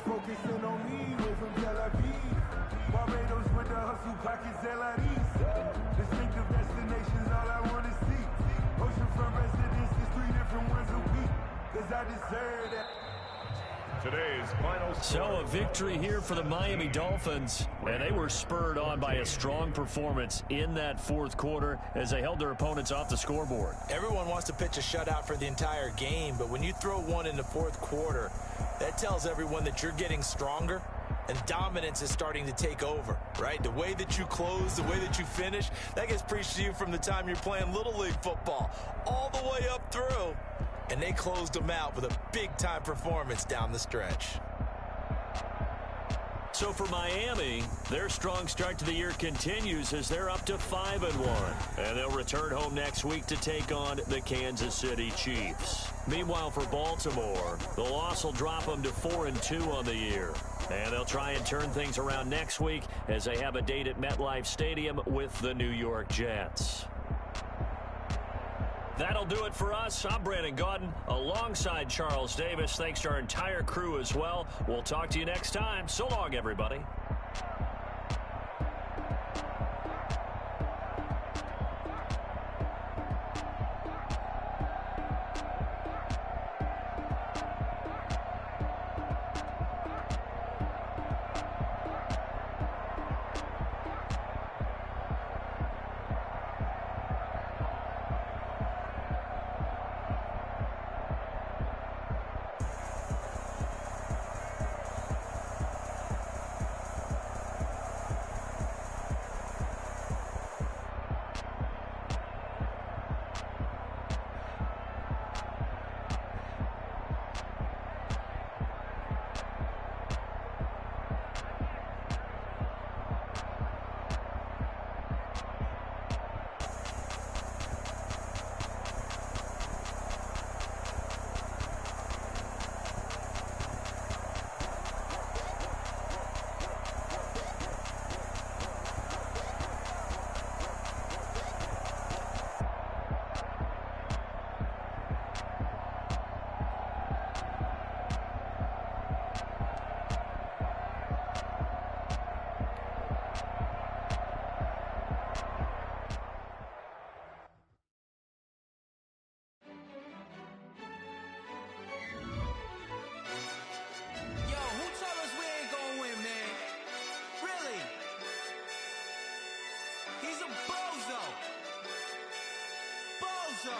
Focusing on me, way from Tel Aviv. Barbados with the hustle pockets, LIDs. Distinctive destinations, all I want to see. Oceanfront residences, 3 different ones a week. Cause I deserve that. Today's final score. So a victory here for the Miami Dolphins, and they were spurred on by a strong performance in that fourth quarter as they held their opponents off the scoreboard. Everyone wants to pitch a shutout for the entire game, but when you throw one in the fourth quarter, that tells everyone that you're getting stronger and dominance is starting to take over, right? The way that you close, the way that you finish, that gets preached to you from the time you're playing Little League football all the way up through. And they closed them out with a big-time performance down the stretch. So for Miami, their strong start to the year continues as they're up to 5-1. And they'll return home next week to take on the Kansas City Chiefs. Meanwhile, for Baltimore, the loss will drop them to 4-2 on the year. And they'll try and turn things around next week as they have a date at MetLife Stadium with the New York Jets. That'll do it for us. I'm Brandon Gaudin alongside Charles Davis. Thanks to our entire crew as well. We'll talk to you next time. So long, everybody. so.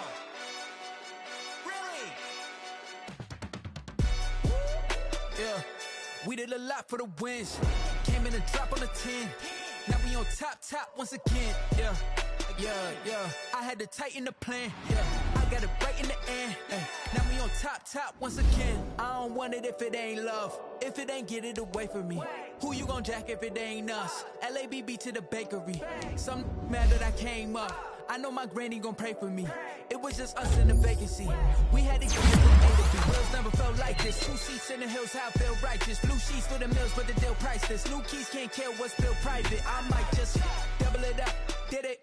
Really? Yeah, we did a lot for the wins. Came in a drop on the 10. Now we on top once again. Yeah. I had to tighten the plan. Yeah, I got it right in the end. Now we on top once again. I don't want it if it ain't love. If it ain't, get it away from me. Who you gon' jack if it ain't us? LABB to the bakery. Some mad that I came up. I know my granny gon' pray for me. It was just us in the vacancy. We had to get it from A to B. Wheels never felt like this. 2 seats in the hills, how I feel righteous. Blue sheets for the mills, but the deal priceless. New keys can't kill what's still private. I might just double it up. Did it?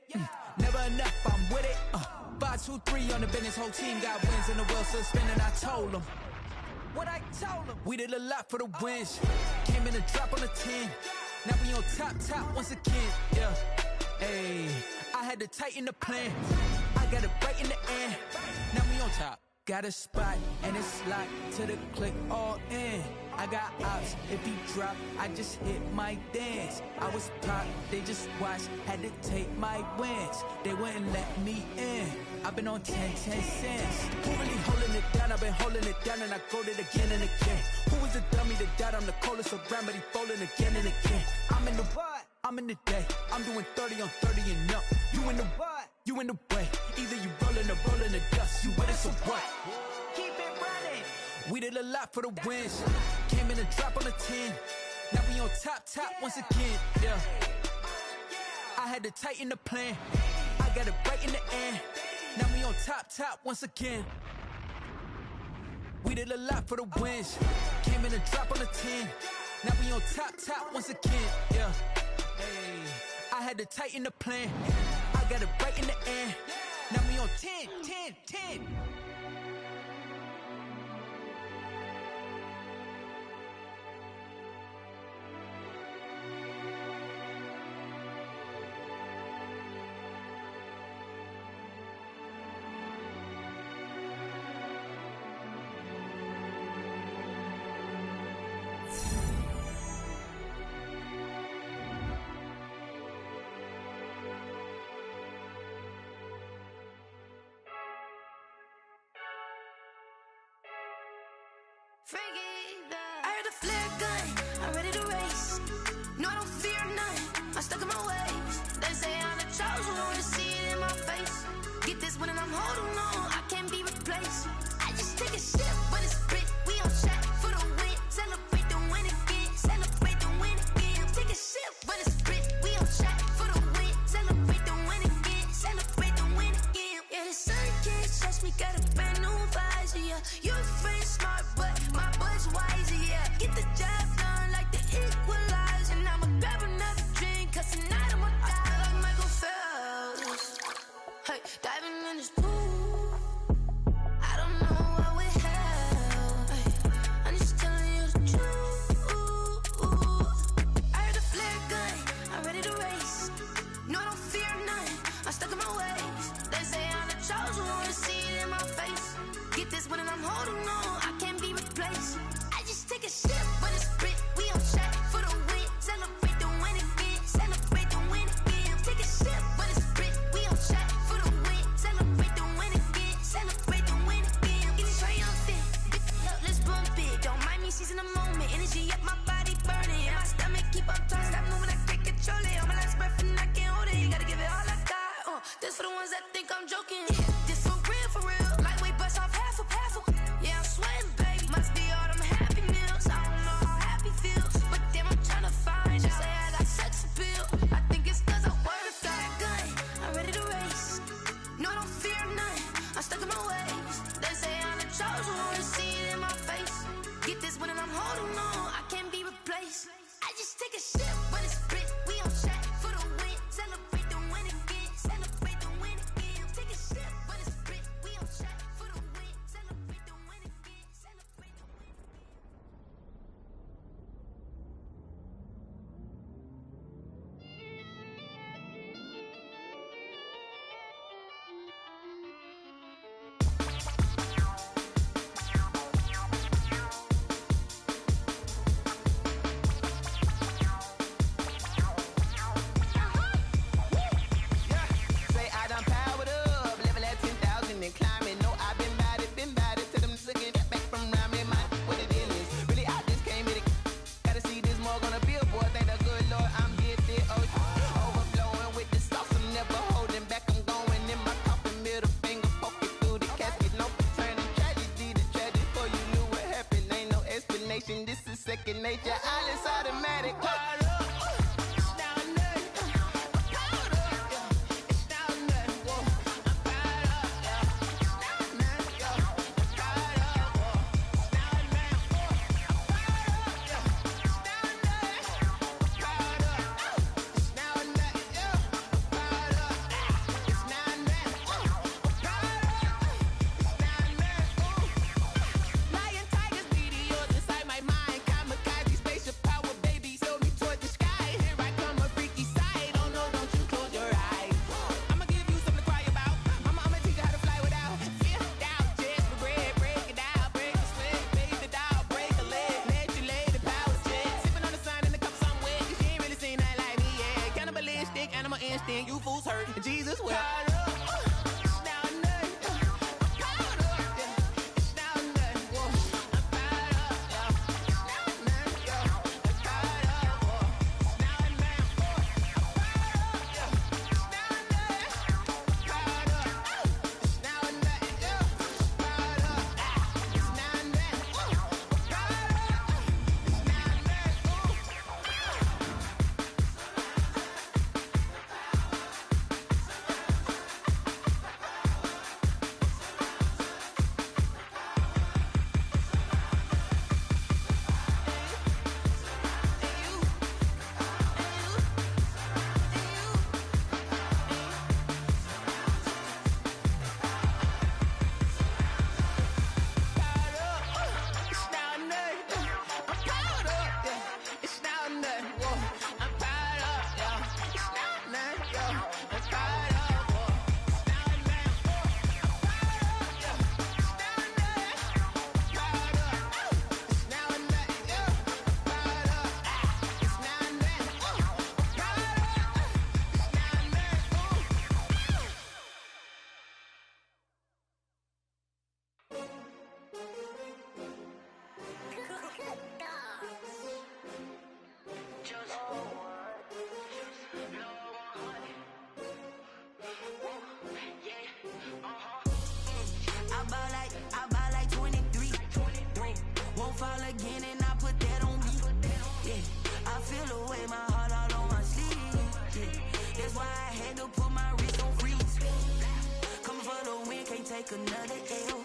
Never enough, I'm with it. 5, 2, 3 on the business. Whole team got wins and the wheels still spinning. I told them what I told them. We did a lot for the wins. Came in a drop on the 10. Now we on top once again. Yeah. Hey, I had to tighten the plan. I got it right in the end. Now we on top. Got a spot and it's locked to the click all in. I got ops, if he drop, I just hit my dance. I was popped, they just watched, had to take my wins. They wouldn't let me in. I've been on 10 cents. Who really holding it down? I've been holding it down and I go it again and again. Who is the dummy that died? I'm the coldest around, but he folding again and again. I'm in the what? I'm in the day. I'm doing 30 on 30 and up. You in the what? You in the way. Either you rolling or rolling the dust. You with us or what? Keep it running. We did a lot for the wins. Came in a drop on the 10. Now we on top once again. Yeah. I had to tighten the plan. I got it right in the end. Now we on top once again. We did a lot for the wins. Came in a drop on the 10. Now we on top once again. Yeah. Hey, I had to tighten the plan. I got it right in the end. Now we on 10. I heard a flare gun, I'm ready to race. No, I don't fear none, I'm stuck in my ways. They say I'm the chosen one, to see it in my face. Get this one and I'm holding on, I can't be replaced. I just take a sip when it's split, we on shot for the win. Celebrate the win again, celebrate the win again. Take a sip when it's split, we on shot for the win. Celebrate the win again, celebrate the win again. Yeah, the sun can't touch me, got a brand new visor, yeah. You're friend smart, but my buzz wiser, yeah. Get the job done like the equalizer. And I'ma grab another drink, cause tonight I'ma die like Michael Phelps. Hey, diving in this pool, I don't know what we have. Hey, I'm just telling you the truth. I heard a flare gun, I'm ready to race. No, I don't fear none, I'm stuck in my ways. They say I'm the chosen one, to see it in my face. Get this one and I'm holding on, I can't be replaced. I just take a sip when it's split, we on shot for the win. Celebrate the win again, celebrate the win again. Take a sip when it's split, we on shot for the win. Celebrate the win again, celebrate the win again. Getting triumphant, let's bump it. Don't mind me seizing the moment, energy up my body burning. And my stomach keep up tight, stop moving, I can't control it. On my last breath and I can't hold it, you gotta give it all I got. This for the ones that think I'm joking. This for real. Lightweight bust off half a. Yeah, I'm sweating, baby. Must be all them happy meals. I don't know how happy feels, but damn, I'm trying to find out. Say I got sex appeal. I think it's cause I wear a flat gun. I'm ready to race. No, I don't fear none, I'm stuck in my ways. They say I'm the chosen one, to see it in my face. Get this one and I'm holding on, I can't be replaced. I just take a sip when it's split, we on shot for the win. Celebrate the win again, celebrate the win again. Take a sip when it's split, we on shot for the win. Celebrate the win again, celebrate the win again. second nature. All is automatic. Powered up. You fools hurt. Jesus will. I buy like 23. Won't fall again and I put that on me. Yeah, I feel the way, my heart all on my sleeve. Yeah, that's why I had to put my wrist on freeze. Coming for the win, can't take another L.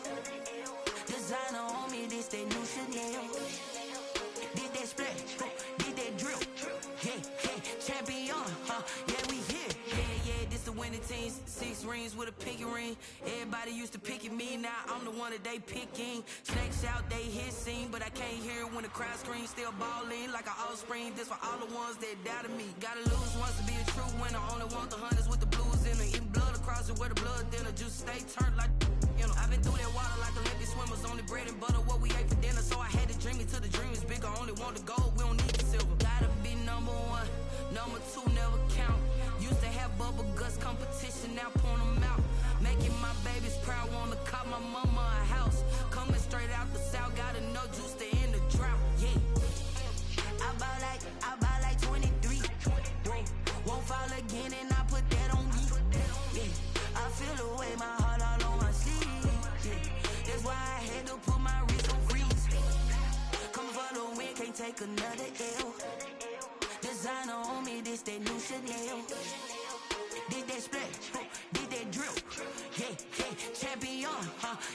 Designer on me, this that new Chanel. Did that splash, did that drill. Yeah, champion, yeah, we here. Yeah, this the winning team. 6 rings with a pinky ring. Everybody used to pick at me, now I'm the one that they picking. Snakes out, they hit scene, but I can't hear it when the crowd screams. Still balling like an offspring. This for all the ones that doubted me. Gotta lose once to be a true winner. Only want the hunters with the blues in it. Eating blood across it where the blood dinner. Juice stay turned like, you know. I've been through that water like Olympic swimmers. Only bread and butter, what we ate for dinner. So I had to dream it till the dream is bigger. Only want the gold, we don't need the silver. Gotta be number 1, number 2 never count. Used to have bubble guts competition, now point them out. Making my babies proud, wanna cop my mama a house. Coming straight out the south, gotta know juice to end the drought. Yeah, I buy like 23. Won't fall again and I put that on me. Yeah, I feel the way, my heart all on my sleeve. Yeah, that's why I had to put my wrist on freeze. Coming for the win, can't take another L. Designer on me, this that new Chanel. Did that splash, did that drill. Yeah, champion,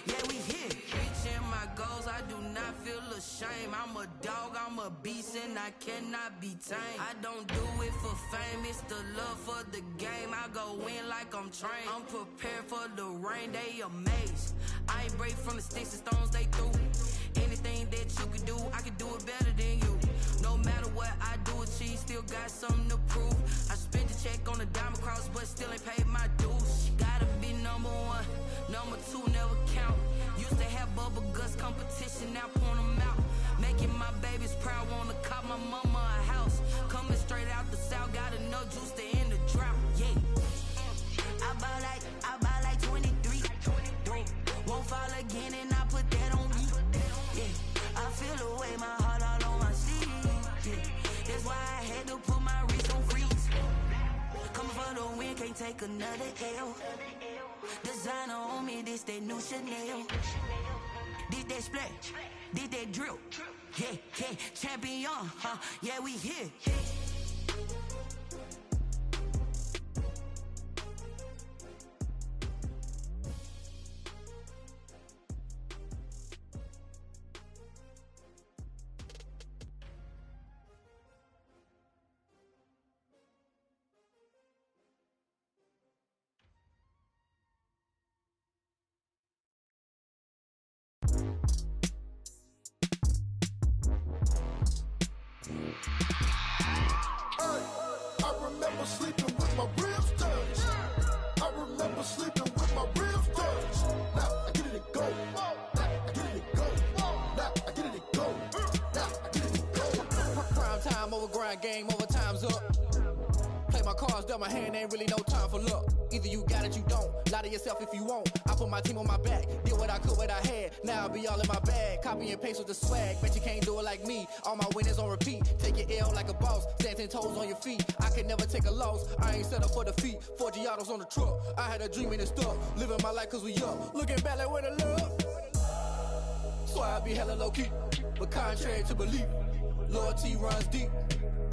yeah, we here. Reaching my goals, I do not feel ashamed. I'm a dog, I'm a beast, and I cannot be tamed. I don't do it for fame, it's the love for the game. I go in like I'm trained. I'm prepared for the rain, they amazed. I ain't break from the sticks and stones they threw. Anything that you could do, I could do it better than you. No matter what I do, achieve, still got something to prove. I spent the check on the diamond cross, but still ain't paid my dues. Gotta be number 1, number 2 never count. Used to have bubble guts competition, now point them out. Making my babies proud, wanna cop my mama a house. Coming straight out the south, gotta know juice to end the drought. Yeah, I buy like 23. Won't fall again and I put that on me. Yeah, I feel the way, my heart all on my sleeve. Yeah, that's why I had to put my wrist on freeze. Coming for the win, can't take another L. Designer on me, this that new Chanel. Did that splash, did that drill. yeah, champion, yeah, we here. Sleeping with my ribs touched. I remember sleeping with my ribs touched. Now I get it and go. Now I get it and go. Now I get it and go. Now I get it and go. Prime time over grind game, over time's up. Play my cards, dealt my hand, ain't really no time for luck. Either you got it, you don't. Lie to yourself if you won't. I put my team on my back, did what I could, what I had. Now I'll be all in my bag. Copy and paste with the swag. Bet you can't do it like me. All my winners on repeat. Take your L like a boss. Stand 10 toes on your feet. I can never take a loss. I ain't set up for defeat. 4 Giottos on the truck. I had a dream and it's stuck. Living my life cause we up. Looking back like where the love. So I be hella low key. But contrary to belief, loyalty runs deep.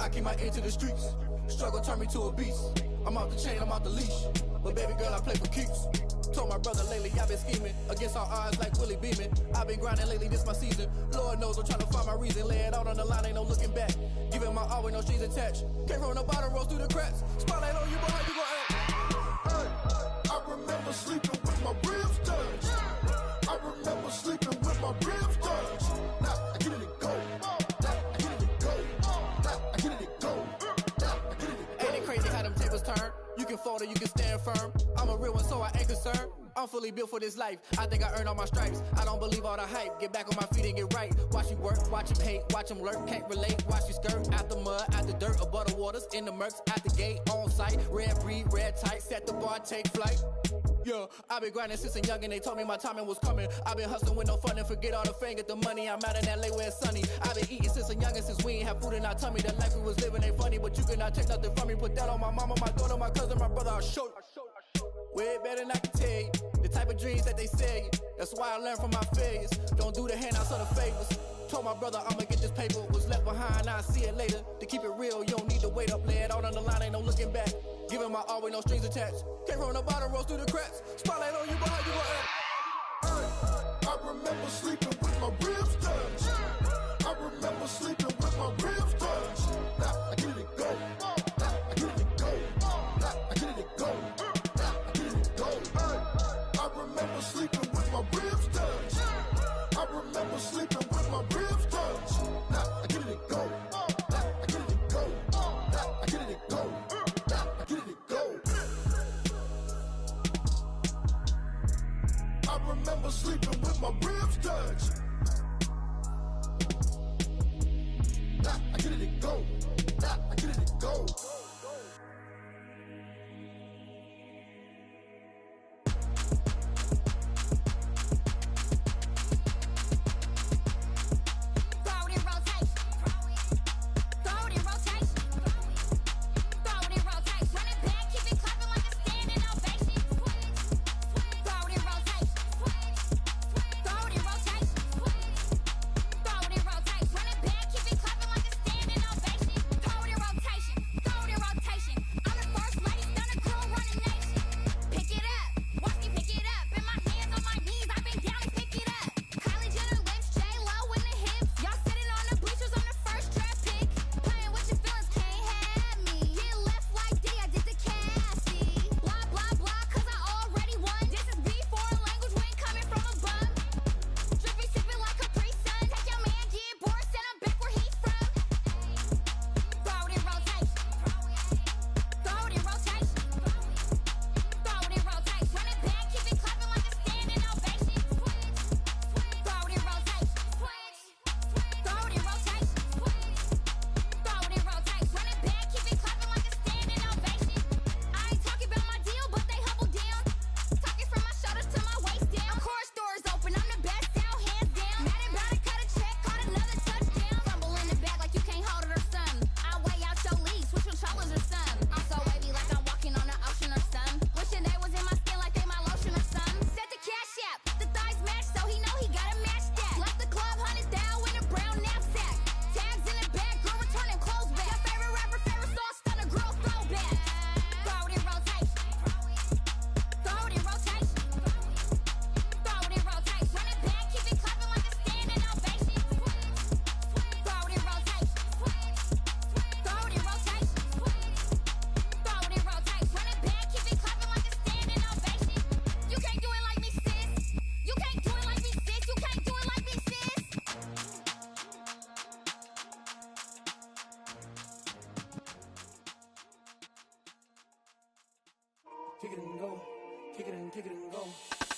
I keep my ear to the streets. Struggle turned me to a beast. I'm off the chain, I'm off the leash. But baby girl, I play for keeps. Told my brother lately, I've been scheming against all odds like Willie Beeman. I've been grinding lately, this my season. Lord knows I'm trying to find my reason. Lay it out on the line, ain't no looking back. Giving my all with no strings attached. Can't roll no bottom, roll through the cracks. Spotlight on you, but how you gon' act? I remember sleeping with my ribs touched. I remember sleeping with my ribs touched. Now I get it and go. Now I get it and go. Now I get it and go. Now I get it and go. Ain't it crazy how them tables turn? You can fold or you can stand firm. I'm a real one, so I ain't concerned. I'm fully built for this life. I think I earned all my stripes. I don't believe all the hype. Get back on my feet and get right. Watch you work, watch him hate, watch him lurk. Can't relate, watch you skirt. Out the mud, out the dirt, above the waters, in the murks, out the gate, on site. Red breed, red tight, set the bar, take flight. Yeah, I've been grinding since a young and they told me my timing was coming. I've been hustling with no fun and forget all the fame, get the money. I'm out in LA where it's sunny. I've been eating since a youngin', since we ain't have food in our tummy. The life we was living ain't funny, but you cannot take nothing from me. Put that on my mama, my daughter, my cousin, my brother, I'll show you. Way better than I can tell you. The type of dreams that they sell you. That's why I learned from my failures. Don't do the handouts or the favors. Told my brother I'ma get this paper. Was left behind, I'll see it later. To keep it real, you don't need to wait up. Lay it out on the line, ain't no looking back. Giving my all with no strings attached. Can't roll no bottom, roll through the cracks. Spotlight on you, but how you gon' act? I remember sleeping with my ribs touched. I remember sleeping with my ribs touched. Now I get it and go. Now I get it and go. Now I get it and go. Now I get it and go. I remember sleeping with my ribs touched. I remember sleeping with my ribs touched. Now I get it and go. Now I get it and go. Now I get it and go. Now I get it and go. I remember sleeping with my ribs touched. Now I get it and go. Now I get it and go.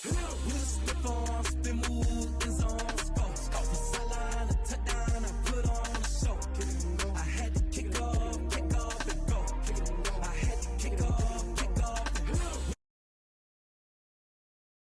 With a stiff arm, spin move, and zone.